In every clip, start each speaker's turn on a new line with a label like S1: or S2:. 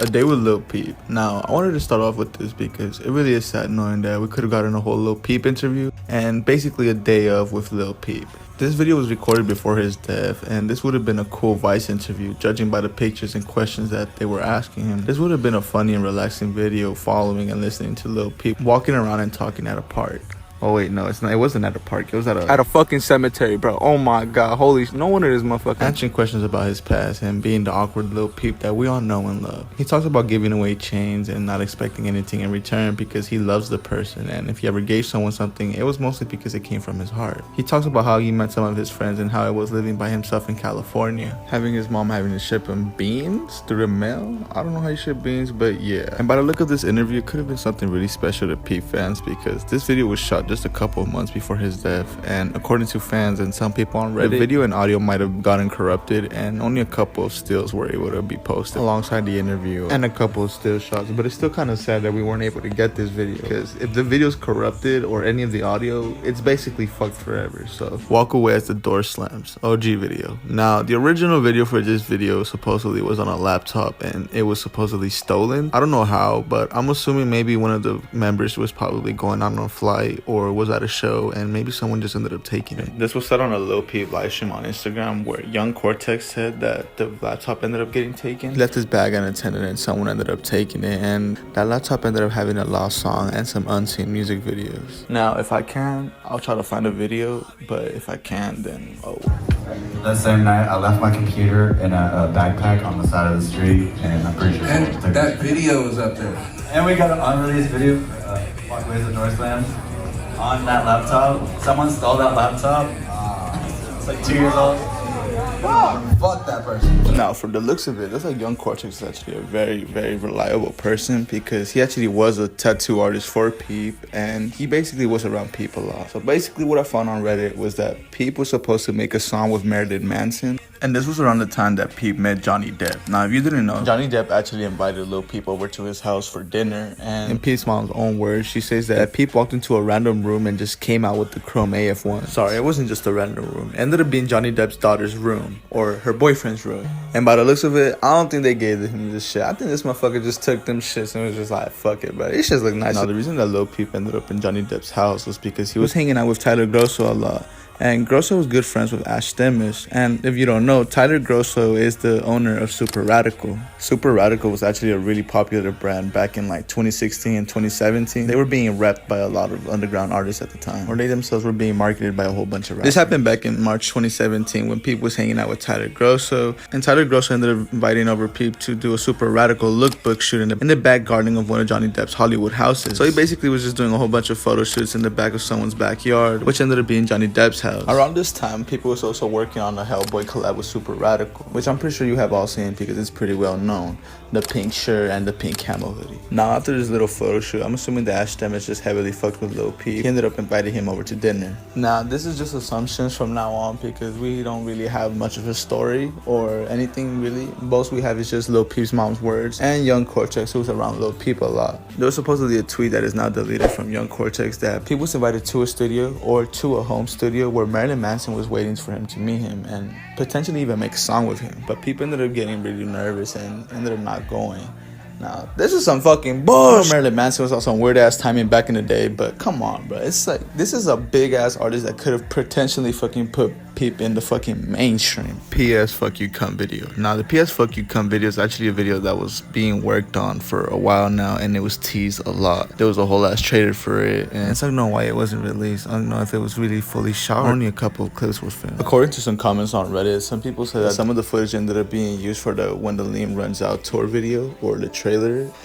S1: A day with Lil Peep. Now, I wanted to start off with this because it really is sad knowing that we could have gotten a whole Lil Peep interview and basically a day of with Lil Peep. This video was recorded before his death, and this would have been a cool Vice interview, judging by the pictures and questions that they were asking him. This would have been a funny and relaxing video following and listening to Lil Peep walking around and talking at a park. Oh wait, no, it's not. It wasn't at a park. It was at a fucking cemetery, bro. Oh my god, holy! No wonder this motherfucker answering questions about his past and being the awkward Lil Peep that we all know and love. He talks about giving away chains and not expecting anything in return because he loves the person, and if he ever gave someone something, it was mostly because it came from his heart. He talks about how he met some of his friends and how it was living by himself in California, having his mom having to ship him beans through the mail. I don't know how you ship beans, but yeah. And by the look of this interview, it could have been something really special to Peep fans because this video was shot just a couple of months before his death, and according to fans and some people on Reddit, the video and audio might have gotten corrupted and only a couple of stills were able to be posted alongside the interview and a couple of still shots. But it's still kind of sad that we weren't able to get this video because if the video's corrupted or any of the audio, it's basically fucked forever. So walk away as the door slams. OG video. Now, the original video for this video supposedly was on a laptop and it was supposedly stolen. I don't know how, but I'm assuming maybe one of the members was probably going on a flight or was at a show and maybe someone just ended up taking it. This was said on a Lil Peep live stream on Instagram where Young Cortex said that the laptop ended up getting taken. He left his bag unattended and someone ended up taking it, and that laptop ended up having a lost song and some unseen music videos. Now, if I can, I'll try to find a video, but if I can't, then
S2: That same night, I left my computer in a backpack on the side of the street, and I'm pretty sure
S3: and that video is up there.
S2: And we got an unreleased video, Walkways the Door Slams, on that laptop. Someone stole that laptop. It's like 2 years old. Fuck that person.
S1: Now, from the looks of it, looks like Young Cortex is actually a very, very reliable person because he actually was a tattoo artist for Peep and he basically was around Peep a lot. So basically what I found on Reddit was that Peep was supposed to make a song with Marilyn Manson, and this was around the time that Peep met Johnny Depp. Now, if you didn't know, Johnny Depp actually invited Lil Peep over to his house for dinner, and in Peep's mom's own words, she says that Peep walked into a random room and just came out with the Chrome AF1. Sorry, it wasn't just a random room. It ended up being Johnny Depp's daughter's room, or her boyfriend's room. And by the looks of it, I don't think they gave him this shit. I think this motherfucker just took them shits and was just like, fuck it, bro. It just look nice. Now, the reason that Lil Peep ended up in Johnny Depp's house was because he was hanging out with Tyler Grosso a lot. And Grosso was good friends with Ash Demis. And if you don't know, Tyler Grosso is the owner of Super Radical. Super Radical was actually a really popular brand back in like 2016 and 2017. They were being repped by a lot of underground artists at the time, or they themselves were being marketed by a whole bunch of rappers. This happened back in March 2017 when Peep was hanging out with Tyler Grosso. And Tyler Grosso ended up inviting over Peep to do a Super Radical lookbook shoot in the back garden of one of Johnny Depp's Hollywood houses. So he basically was just doing a whole bunch of photo shoots in the back of someone's backyard, which ended up being Johnny Depp's house. Around this time, People was also working on a Hellboy collab with Super Radical, which I'm pretty sure you have all seen because it's pretty well known. The pink shirt and the pink camo hoodie. Now, after this little photo shoot, I'm assuming that Ash Demis just heavily fucked with Lil Peep. He ended up inviting him over to dinner. Now, this is just assumptions from now on because we don't really have much of a story or anything really. Most we have is just Lil Peep's mom's words and Young Cortex, who's around Lil Peep a lot. There was supposedly a tweet that is now deleted from Young Cortex that Peep was invited to a studio or to a home studio where Marilyn Manson was waiting for him to meet him and potentially even make a song with him. But Peep ended up getting really nervous and ended up not going. Now, this is some fucking bullshit. Marilyn Manson was on some weird ass timing back in the day, but come on, bro. It's like, this is a big ass artist that could have potentially fucking put Peep in the fucking mainstream. PS Fuck You Cunt video. Now, the PS Fuck You Cunt video is actually a video that was being worked on for a while now, and it was teased a lot. There was a whole ass trailer for it, and I don't know why it wasn't released. I don't know if it was really fully shot. Only a couple of clips were filmed. According to some comments on Reddit, some people said that some of the footage ended up being used for the When the Lean Runs Out tour video or the trailer,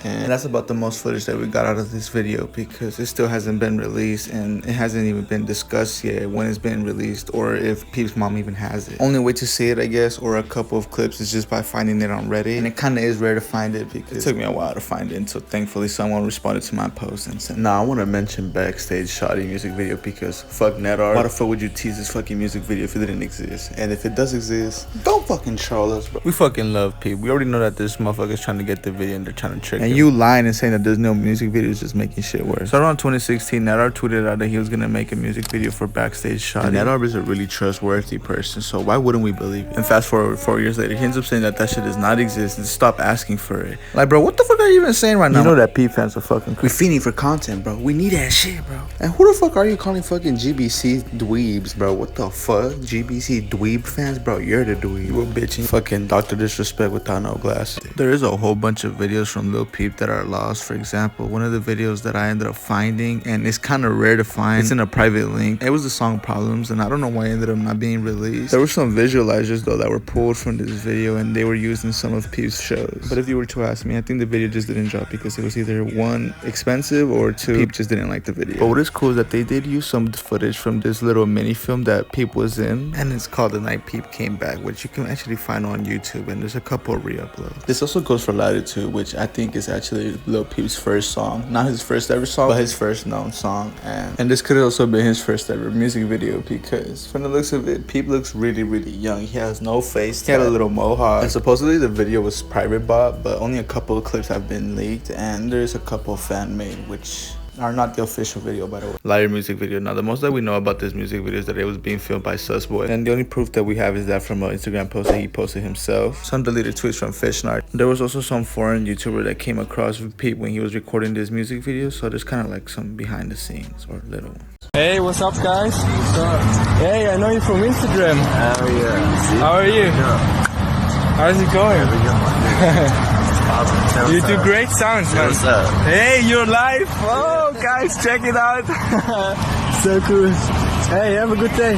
S1: and that's about the most footage that we got out of this video because it still hasn't been released and it hasn't even been discussed yet when it's been released or if Peep's mom even has it. Only way to see it, I guess, or a couple of clips is just by finding it on Reddit, and it kind of is rare to find it because it took me a while to find it until thankfully someone responded to my post and said, nah, I want to mention Backstage Shoddy music video because fuck NetArt. Why the fuck would you tease this fucking music video if it didn't exist? And if it does exist, don't fucking troll us, bro. We fucking love Peep. We already know that this motherfucker's trying to get the video and they're trying to trick him. And you lying and saying that there's no music video is just making shit worse. So around 2016, NetArt tweeted out that he was gonna make a music video for Backstage Shoddy. And NetArt is a really trustworthy trustworthy person, so why wouldn't we believe it? And fast forward 4 years later, he ends up saying that shit does not exist and stop asking for it. Like, bro, what the fuck are you even saying right now? You know that Peep fans are fucking crazy. We fiending for content, bro. We need that shit, bro. And who the fuck are you calling fucking GBC dweebs, bro? What the fuck? GBC dweeb fans? Bro, you're the dweeb. You a bitchy fucking Dr. Disrespect without no glasses. There is a whole bunch of videos from Lil Peep that are lost. For example, one of the videos that I ended up finding, and it's kind of rare to find, it's in a private link. It was the song Problems, and I don't know why it ended up not being released. There were some visualizers though that were pulled from this video, and they were used in some of Peep's shows. But if you were to ask me, I think the video just didn't drop because it was either one, expensive, or two, Peep just didn't like the video. But what is cool is that they did use some footage from this little mini film that Peep was in, and it's called The Night Peep Came Back, which you can actually find on YouTube, and there's a couple of re-uploads. This also goes for Latitude, which I think is actually Lil Peep's first song. Not his first ever song, but his first known song. And this could have also been his first ever music video, because from the looks of it, Peep looks really, really young. He has no face. He had a little mohawk. And supposedly the video was private bought, but only a couple of clips have been leaked, and there's a couple fan made, which are not the official video, by the way. Liar music video. Now, the most that we know about this music video is that it was being filmed by Susboy, and the only proof that we have is that from an Instagram post that he posted himself. Some deleted tweets from Fishnart. There was also some foreign YouTuber that came across with Pete when he was recording this music video, so there's kind of like some behind the scenes or little ones.
S4: Hey, what's up, guys? What's up? Hey, I know you from Instagram.
S3: Oh yeah. See?
S4: How are you?
S3: Yeah.
S4: How's it going?
S3: Awesome.
S4: You do great sounds, man.
S3: What's up?
S4: Hey, you're live. Oh, guys, check it out. So cool. Hey, have a good day.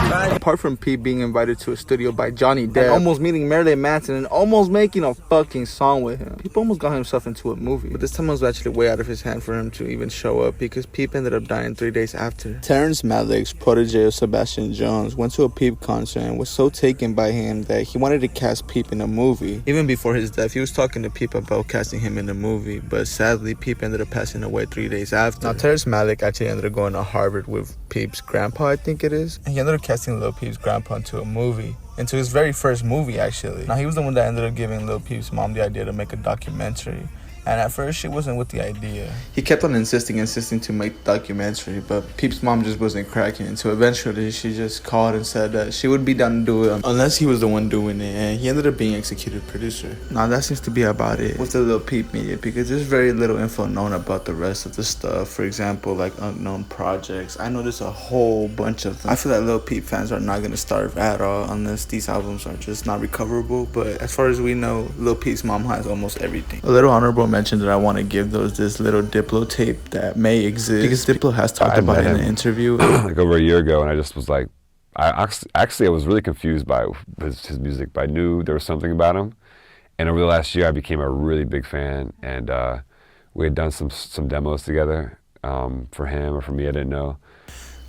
S4: Bye.
S1: Apart from Pete being invited to a studio by Johnny Depp, almost meeting Marilyn Manson, and almost making a fucking song with him, Peep almost got himself into a movie. But this time it was actually way out of his hand for him to even show up, because Peep ended up dying 3 days after. Terrence Malick's protege of Sebastian Jones went to a Peep concert and was so taken by him that he wanted to cast Peep in a movie. Even before his death, he was talking to Peep about casting him in the movie, but sadly, Peep ended up passing away 3 days after. Now, Terrence Malick actually ended up going to Harvard with Peep's grandpa, I think it is. And he ended up casting Lil Peep's grandpa into a movie. Into his very first movie, actually. Now, he was the one that ended up giving Lil Peep's mom the idea to make a documentary. And at first, she wasn't with the idea. He kept on insisting to make the documentary, but Peep's mom just wasn't cracking it. So eventually, she just called and said that she would be down to do it unless he was the one doing it. And he ended up being executive producer. Now, that seems to be about it with the Lil Peep media, because there's very little info known about the rest of the stuff. For example, like unknown projects. I know there's a whole bunch of them. I feel like Lil Peep fans are not going to starve at all unless these albums are just not recoverable. But as far as we know, Lil Peep's mom has almost everything. A little honorable mention that I want to give those this little Diplo tape that may exist, because Diplo has talked about it in an interview
S5: like over a year ago, and I just was like, I was really confused by his music, but I knew there was something about him. And over the last year, I became a really big fan, and we had done some demos together for him or for me. I didn't know.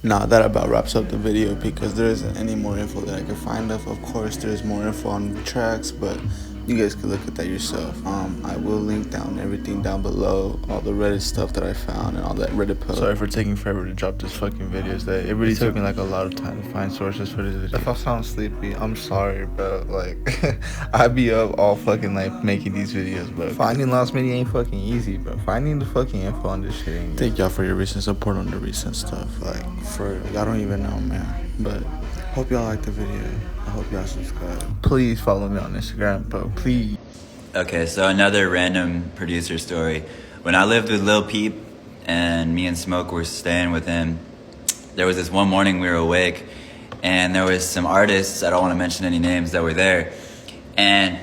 S1: Nah, that about wraps up the video, because there isn't any more info that I can find of. Of course, there's more info on the tracks, but you guys can look at that yourself. I will link down everything down below, all the Reddit stuff that I found and all that Reddit post. Sorry for taking forever to drop this fucking videos. That it really took me like a lot of time to find sources for this video. If I sound sleepy, I'm sorry, bro. Like, I be up all fucking night making these videos, but finding Lost Media ain't fucking easy, bro. Finding the fucking info on this shit ain't easy. Thank y'all for your recent support on the recent stuff. Like, for y'all don't even know, man. But hope y'all like the video. I hope y'all subscribe. Please follow me on Instagram, bro. Please.
S2: Okay, so another random producer story. When I lived with Lil Peep and me and Smoke were staying with him, there was this one morning we were awake and there was some artists, I don't want to mention any names, that were there. And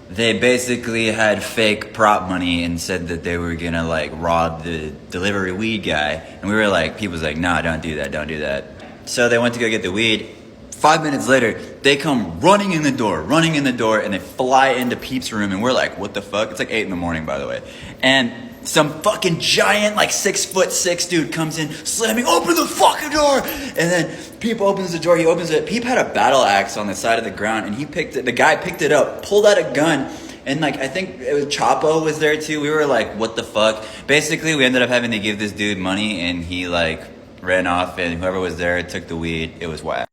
S2: they basically had fake prop money and said that they were gonna like rob the delivery weed guy. And we were like, Peep was like, nah, don't do that, don't do that. So they went to go get the weed. 5 minutes later, they come running in the door, and they fly into Peep's room, and we're like, what the fuck? It's like 8 in the morning, by the way. And some fucking giant, like 6'6" dude comes in, slamming, open the fucking door! And then Peep opens the door, he opens it. Peep had a battle axe on the side of the ground, and the guy picked it up, pulled out a gun, and like, I think it was Chapo was there too. We were like, what the fuck? Basically, we ended up having to give this dude money, and he like ran off, and whoever was there took the weed. It was whack.